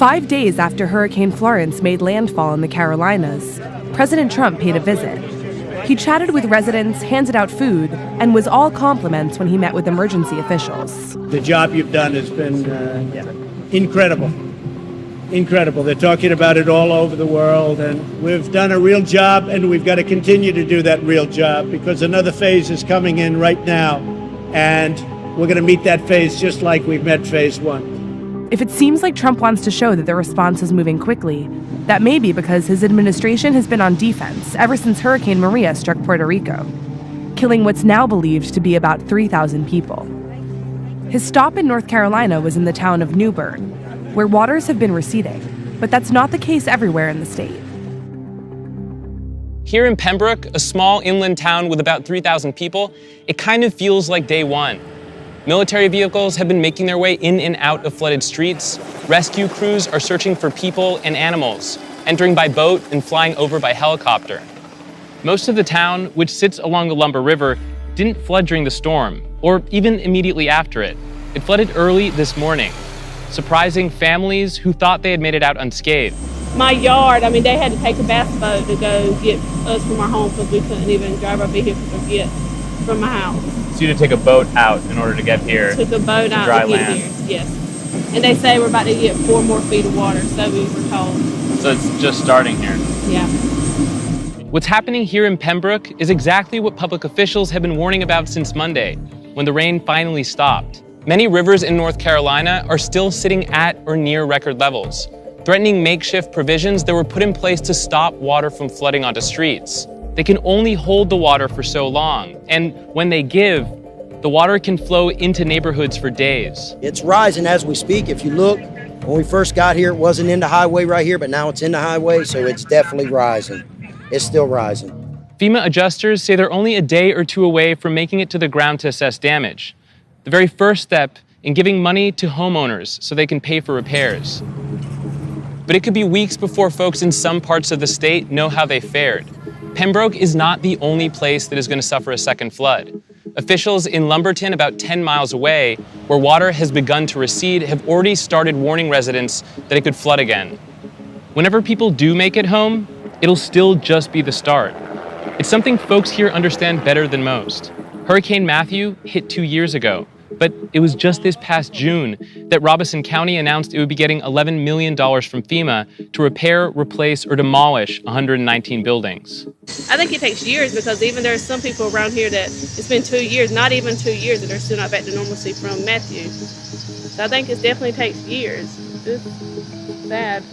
5 days after Hurricane Florence made landfall in the Carolinas, President Trump paid a visit. He chatted with residents, handed out food, and was all compliments when he met with emergency officials. The job you've done has been incredible. Incredible. They're talking about it all over the world, and we've done a real job, and we've got to continue to do that real job because another phase is coming in right now, and we're going to meet that phase just like we've met phase one. If it seems like Trump wants to show that the response is moving quickly, that may be because his administration has been on defense ever since Hurricane Maria struck Puerto Rico, killing what's now believed to be about 3,000 people. His stop in North Carolina was in the town of New Bern, where waters have been receding, but that's not the case everywhere in the state. Here in Pembroke, a small inland town with about 3,000 people, it kind of feels like day one. Military vehicles have been making their way in and out of flooded streets. Rescue crews are searching for people and animals, entering by boat and flying over by helicopter. Most of the town, which sits along the Lumber River, didn't flood during the storm, or even immediately after it. It flooded early this morning, surprising families who thought they had made it out unscathed. My yard, they had to take a bass boat to go get us from our home because we couldn't even drive our vehicles or get from my house. So you had to take a boat out in order to get here. Took a boat out dry to get land. here, yes. And they say we're about to get 4 more feet of water, so we were told. So it's just starting here. Yeah. What's happening here in Pembroke is exactly what public officials have been warning about since Monday, when the rain finally stopped. Many rivers in North Carolina are still sitting at or near record levels, threatening makeshift provisions that were put in place to stop water from flooding onto streets. They can only hold the water for so long, and when they give, the water can flow into neighborhoods for days. It's rising as we speak. If you look, when we first got here, it wasn't in the highway right here, but now it's in the highway, so it's definitely rising. It's still rising. FEMA adjusters say they're only a day or two away from making it to the ground to assess damage, the very first step in giving money to homeowners so they can pay for repairs. But it could be weeks before folks in some parts of the state know how they fared. Pembroke is not the only place that is going to suffer a second flood. Officials in Lumberton, about 10 miles away, where water has begun to recede, have already started warning residents that it could flood again. Whenever people do make it home, it'll still just be the start. It's something folks here understand better than most. Hurricane Matthew hit 2 years ago, but it was just this past June that Robeson County announced it would be getting $11 million from FEMA to repair, replace, or demolish 119 buildings. I think it takes years because even there's some people around here that it's been 2 years, not even 2 years, and they're still not back to normalcy from Matthew. So I think it definitely takes years. It's sad.